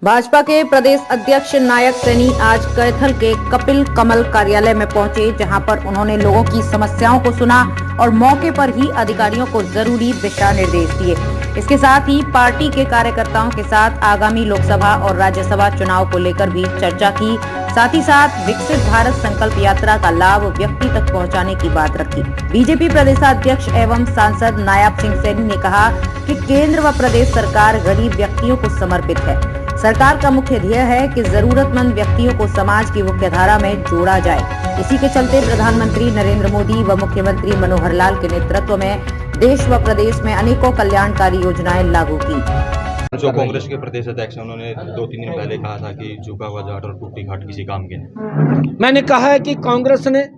भाजपा के प्रदेश अध्यक्ष नायक सैनी आज कैथल के कपिल कमल कार्यालय में पहुंचे, जहां पर उन्होंने लोगों की समस्याओं को सुना और मौके पर ही अधिकारियों को जरूरी दिशा निर्देश दिए। इसके साथ ही पार्टी के कार्यकर्ताओं के साथ आगामी लोकसभा और राज्यसभा चुनाव को लेकर भी चर्चा की। साथ ही साथ विकसित भारत संकल्प यात्रा का लाभ व्यक्ति तक पहुंचाने की बात रखी। बीजेपी प्रदेशाध्यक्ष एवं सांसद नायब सिंह सैनी ने कहा कि केंद्र व प्रदेश सरकार गरीब व्यक्तियों को समर्पित है। सरकार का मुख्य ध्येय है कि जरूरतमंद व्यक्तियों को समाज की मुख्यधारा में जोड़ा जाए। इसी के चलते प्रधानमंत्री नरेंद्र मोदी व मुख्यमंत्री मनोहर लाल के नेतृत्व में देश व प्रदेश में अनेकों कल्याणकारी योजनाएं लागू की। जो कांग्रेस के प्रदेश अध्यक्ष उन्होंने 2-3 दिन पहले कहा था कि झुका हुआ जाट और टूटी घाट किसी काम के नहीं। मैंने कहा है कि कांग्रेस ने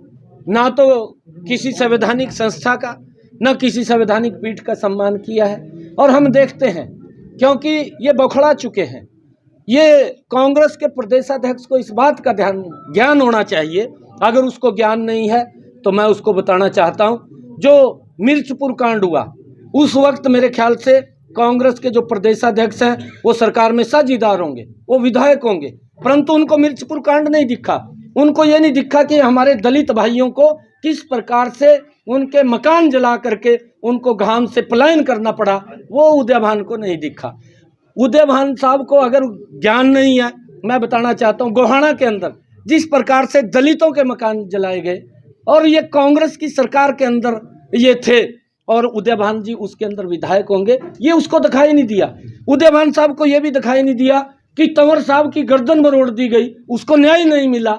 ना तो किसी संवैधानिक संस्था का न किसी संवैधानिक पीठ का सम्मान किया है, और हम देखते हैं क्योंकि ये बौखला चुके हैं। ये कांग्रेस के प्रदेशाध्यक्ष को इस बात का ज्ञान होना चाहिए। अगर उसको ज्ञान नहीं है तो मैं उसको बताना चाहता हूँ, जो मिर्चपुर कांड हुआ उस वक्त मेरे ख्याल से कांग्रेस के जो प्रदेशाध्यक्ष हैं वो सरकार में साझीदार होंगे, वो विधायक होंगे, परंतु उनको मिर्चपुर कांड नहीं दिखा। उनको ये नहीं दिखा कि हमारे दलित भाइयों को किस प्रकार से उनके मकान जला करके उनको घाम से पलायन करना पड़ा, वो उदयभान को नहीं दिखा। उदयभान साहब को अगर ज्ञान नहीं है, मैं बताना चाहता हूँ गोहाना के अंदर जिस प्रकार से दलितों के मकान जलाए गए, और ये कांग्रेस की सरकार के अंदर ये थे, और उदयभान जी उसके अंदर विधायक होंगे, ये उसको दिखाई नहीं दिया। उदयभान साहब को ये भी दिखाई नहीं दिया कि तंवर साहब की गर्दन मरोड़ दी गई, उसको न्याय नहीं मिला,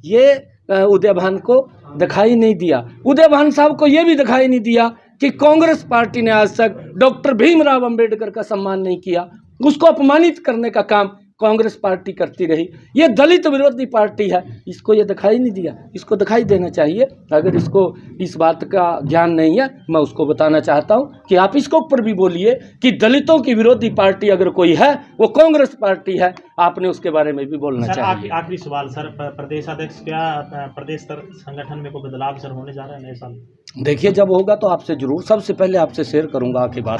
ये उदयभान को दिखाई नहीं दिया। उदयभान साहब को ये भी दिखाई नहीं दिया कि कांग्रेस पार्टी ने आज तक डॉक्टर भीमराव अंबेडकर का सम्मान नहीं किया, उसको अपमानित करने का काम कांग्रेस पार्टी करती रही। ये दलित विरोधी पार्टी है, इसको ये दिखाई नहीं दिया, इसको दिखाई देना चाहिए। अगर इसको इस बात का ज्ञान नहीं है, मैं उसको बताना चाहता हूँ कि आप इसके ऊपर भी बोलिए कि दलितों की विरोधी पार्टी अगर कोई है वो कांग्रेस पार्टी है, आपने उसके बारे में भी बोलना चाहिए। आखिरी सवाल सर, प्रदेश अध्यक्ष क्या प्रदेश स्तर संगठन में कोई बदलाव सर होने जा रहा है नए साल? देखिए, जब होगा तो आपसे जरूर, सबसे पहले आपसे शेयर करूंगा आखिरी बात।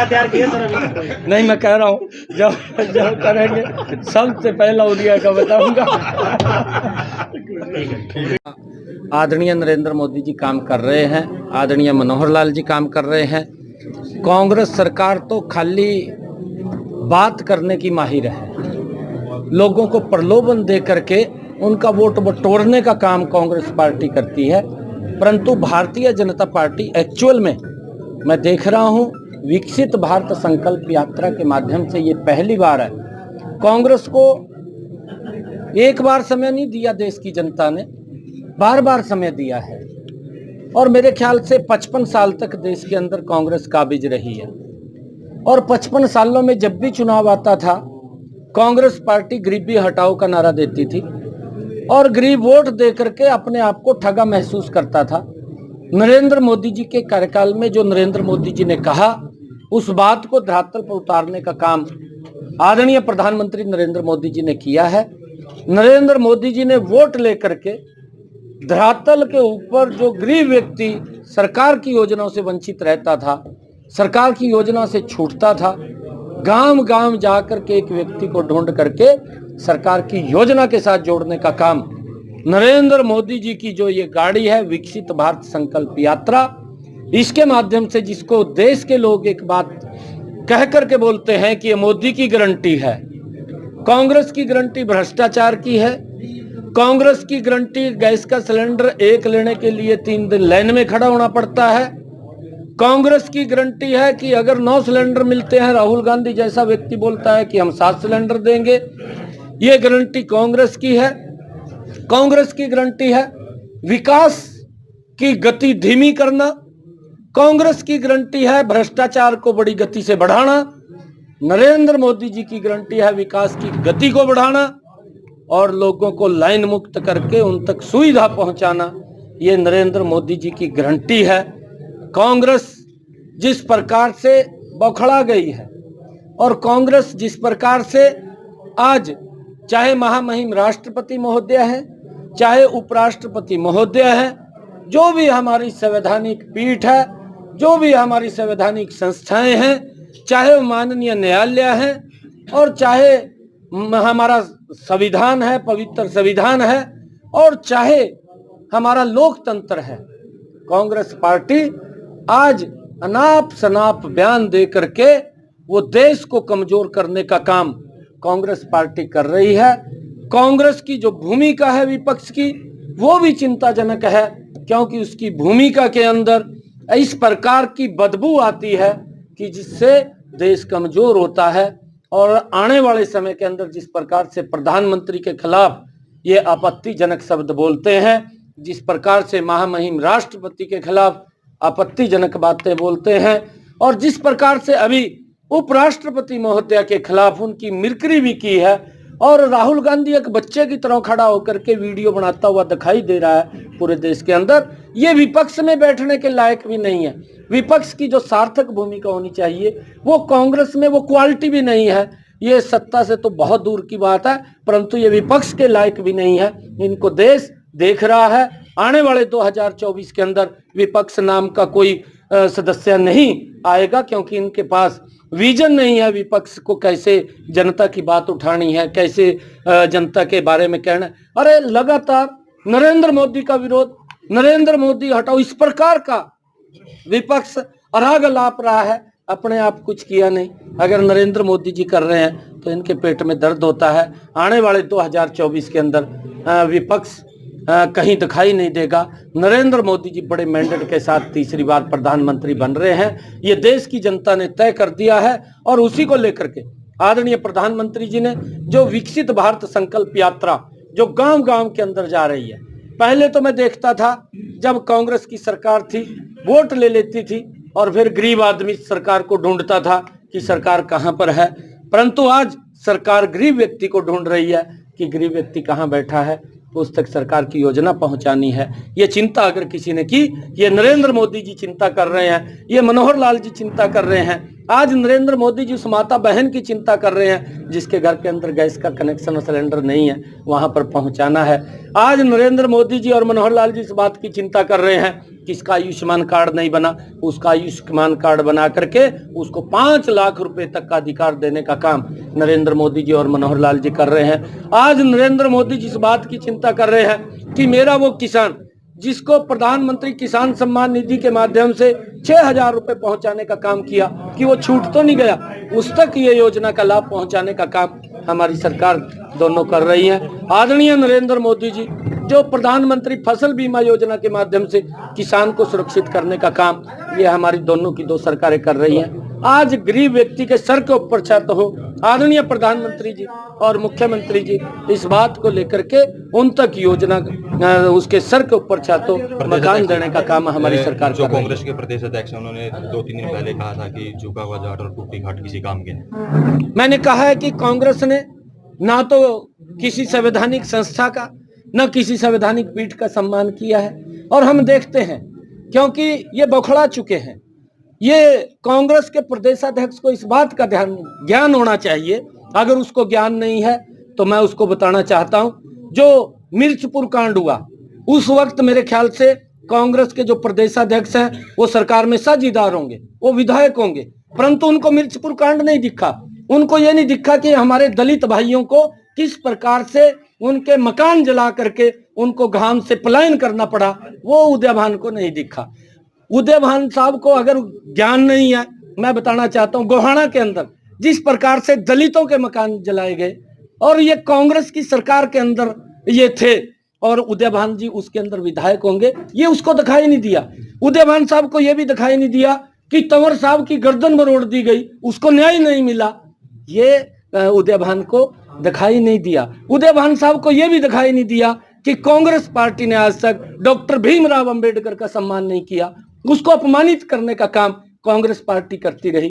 तैयार किया सर अभी? नहीं, मैं कह रहा हूँ जब करेंगे सबसे पहला उड़िया का बताऊंगा। आदरणीय नरेंद्र मोदी जी काम कर रहे हैं, आदरणीय मनोहर लाल जी काम कर रहे हैं। कांग्रेस सरकार तो खाली बात करने की माहिर है, लोगों को प्रलोभन दे करके उनका वोट बटोरने का काम कांग्रेस पार्टी करती है, परंतु भारतीय जनता पार्टी एक्चुअल में मैं देख रहा हूं विकसित भारत संकल्प यात्रा के माध्यम से ये पहली बार है। कांग्रेस को एक बार समय नहीं दिया देश की जनता ने, बार बार समय दिया है, और मेरे ख्याल से 55 साल तक देश के अंदर कांग्रेस काबिज रही है। और 55 सालों में जब भी चुनाव आता था कांग्रेस पार्टी गरीबी हटाओ का नारा देती थी, और गरीब वोट दे करके अपने आप को ठगा महसूस करता था। नरेंद्र मोदी जी के कार्यकाल में जो नरेंद्र मोदी जी ने कहा उस बात को धरातल पर उतारने का काम आदरणीय प्रधानमंत्री नरेंद्र मोदी जी ने किया है। नरेंद्र मोदी जी ने वोट लेकर के धरातल के ऊपर जो गरीब व्यक्ति सरकार की योजनाओं से वंचित रहता था, सरकार की योजना से छूटता था, गांव गांव जाकर के एक व्यक्ति को ढूंढ करके सरकार की योजना के साथ जोड़ने का काम नरेंद्र मोदी जी की जो ये गाड़ी है विकसित भारत संकल्प यात्रा, इसके माध्यम से जिसको देश के लोग एक बात कह करके बोलते हैं कि ये मोदी की गारंटी है, कांग्रेस की गारंटी भ्रष्टाचार की है, कांग्रेस की गारंटी गैस का सिलेंडर एक लेने के लिए 3 दिन लाइन में खड़ा होना पड़ता है, कांग्रेस की गारंटी है कि अगर 9 सिलेंडर मिलते हैं, राहुल गांधी जैसा व्यक्ति बोलता है कि हम 7 सिलेंडर देंगे, ये गारंटी कांग्रेस की है। कांग्रेस की गारंटी है विकास की गति धीमी करना, कांग्रेस की गारंटी है भ्रष्टाचार को बड़ी गति से बढ़ाना, नरेंद्र मोदी जी की गारंटी है विकास की गति को बढ़ाना और लोगों को लाइन मुक्त करके उन तक सुविधा पहुंचाना, ये नरेंद्र मोदी जी की गारंटी है। कांग्रेस जिस प्रकार से बौखला गई है, और कांग्रेस जिस प्रकार से आज चाहे महामहिम राष्ट्रपति महोदय हैं, चाहे उपराष्ट्रपति महोदय हैं, जो भी हमारी संवैधानिक पीठ है, जो भी हमारी संवैधानिक संस्थाएं हैं, चाहे वो माननीय न्यायालय है और चाहे हमारा संविधान है, पवित्र संविधान है, और चाहे हमारा लोकतंत्र है। कांग्रेस पार्टी आज अनाप शनाप बयान दे करके वो देश को कमजोर करने का काम कांग्रेस पार्टी कर रही है। कांग्रेस की जो भूमिका है विपक्ष की, वो भी चिंताजनक है, क्योंकि उसकी भूमिका के अंदर इस प्रकार की बदबू आती है कि जिससे देश कमजोर होता है। और आने वाले समय के अंदर जिस प्रकार से प्रधानमंत्री के खिलाफ ये आपत्तिजनक शब्द बोलते हैं, जिस प्रकार से महामहिम राष्ट्रपति के खिलाफ आपत्तिजनक बातें बोलते हैं, और जिस प्रकार से अभी उपराष्ट्रपति महोदय के खिलाफ उनकी मिरकरी भी की है, और राहुल गांधी एक बच्चे की तरह खड़ा होकर के वीडियो बनाता हुआ दिखाई दे रहा है पूरे देश के अंदर, ये विपक्ष में बैठने के लायक भी नहीं है। विपक्ष की जो सार्थक भूमिका होनी चाहिए वो कांग्रेस में वो क्वालिटी भी नहीं है। ये सत्ता से तो बहुत दूर की बात है, परंतु ये विपक्ष के लायक भी नहीं है। इनको देश देख रहा है। आने वाले 2024 के अंदर विपक्ष नाम का कोई सदस्य नहीं आएगा, क्योंकि इनके पास विजन नहीं है विपक्ष को कैसे जनता की बात उठानी है, कैसे जनता के बारे में कहना है। अरे लगातार नरेंद्र मोदी का विरोध, नरेंद्र मोदी हटाओ, इस प्रकार का विपक्ष अराग लाप रहा है, अपने आप कुछ किया नहीं। अगर नरेंद्र मोदी जी कर रहे हैं तो इनके पेट में दर्द होता है। आने वाले 2024 के अंदर विपक्ष कहीं दिखाई नहीं देगा। नरेंद्र मोदी जी बड़े मैंडेट के साथ तीसरी बार प्रधानमंत्री बन रहे हैं, ये देश की जनता ने तय कर दिया है। और उसी को लेकर के आदरणीय प्रधानमंत्री जी ने जो विकसित भारत संकल्प यात्रा जो गांव गांव के अंदर जा रही है, पहले तो मैं देखता था जब कांग्रेस की सरकार थी वोट ले लेती थी और फिर गरीब आदमी सरकार को ढूंढता था कि सरकार कहां पर है, परंतु आज सरकार गरीब व्यक्ति को ढूंढ रही है कि गरीब व्यक्ति कहां बैठा है, उस तक सरकार की योजना पहुंचानी है। ये चिंता अगर किसी ने की, ये नरेंद्र मोदी जी चिंता कर रहे हैं, ये मनोहर लाल जी चिंता कर रहे हैं। आज नरेंद्र मोदी जी उस माता बहन की चिंता कर रहे हैं जिसके घर के अंदर गैस का कनेक्शन और सिलेंडर नहीं है, वहां पर पहुंचाना है। आज नरेंद्र मोदी जी और मनोहर लाल जी इस बात की चिंता कर रहे हैं कि इसका आयुष्मान कार्ड नहीं बना, उसका आयुष्मान कार्ड बना करके उसको 5 लाख रुपए तक का अधिकार देने का काम नरेंद्र मोदी जी और मनोहर लाल जी कर रहे हैं। आज नरेंद्र मोदी जी इस बात की चिंता कर रहे हैं कि मेरा वो किसान जिसको प्रधानमंत्री किसान सम्मान निधि के माध्यम से 6,000 रुपए पहुंचाने का काम किया कि वो छूट तो नहीं गया, उस तक ये योजना का लाभ पहुंचाने का काम हमारी सरकार दोनों कर रही है। आदरणीय नरेंद्र मोदी जी जो प्रधानमंत्री फसल बीमा योजना के माध्यम से किसान को सुरक्षित करने का काम ये हमारी दोनों की 2 सरकारें कर रही हैं। आज गरीब व्यक्ति के सर के ऊपर छत हो, आदरणीय प्रधानमंत्री जी और मुख्यमंत्री जी इस बात को लेकर के उन तक योजना उसके सर के ऊपर छत हो, मकान देने का काम हमारी सरकार जो कांग्रेस के प्रदेश अध्यक्ष उन्होंने 2-3 दिन पहले कहा था कि झुका हुआ जाट और टूटी घाट किसी काम के नहीं। मैंने कहा है कि कांग्रेस ने ना तो किसी संवैधानिक संस्था का न किसी संवैधानिक पीठ का सम्मान किया है, और हम देखते हैं क्योंकि ये बौखला चुके हैं। ये कांग्रेस के प्रदेशाध्यक्ष को इस बात का ज्ञान होना चाहिए, अगर उसको ज्ञान नहीं है तो मैं उसको बताना चाहता हूं। जो मिर्चपुर कांड हुआ उस वक्त मेरे ख्याल से कांग्रेस के जो प्रदेशाध्यक्ष हैं वो सरकार में साझीदार होंगे, वो विधायक होंगे, परंतु उनको मिर्चपुर कांड नहीं दिखा। उनको ये नहीं दिखा कि हमारे दलित भाइयों को किस प्रकार से उनके मकान जला करके उनको घाम से पलायन करना पड़ा, वो उदयभान को नहीं दिखा। उदयभान साहब को अगर ज्ञान नहीं है, मैं बताना चाहता हूं गोहाना के अंदर जिस प्रकार से दलितों के मकान जलाए गए और ये कांग्रेस की सरकार के अंदर ये थे, और उदयभान जी उसके अंदर विधायक होंगे, ये उसको दिखाई नहीं दिया। उदयभान साहब को यह भी दिखाई नहीं दिया कि तंवर साहब की गर्दन मरोड़ दी गई, उसको न्याय नहीं मिला, ये उदयभान को दिखाई नहीं दिया। उदयभान साहब को यह भी दिखाई नहीं दिया कि कांग्रेस पार्टी ने आज तक डॉक्टर भीमराव अंबेडकर का सम्मान नहीं किया, उसको अपमानित करने का काम कांग्रेस पार्टी करती रही।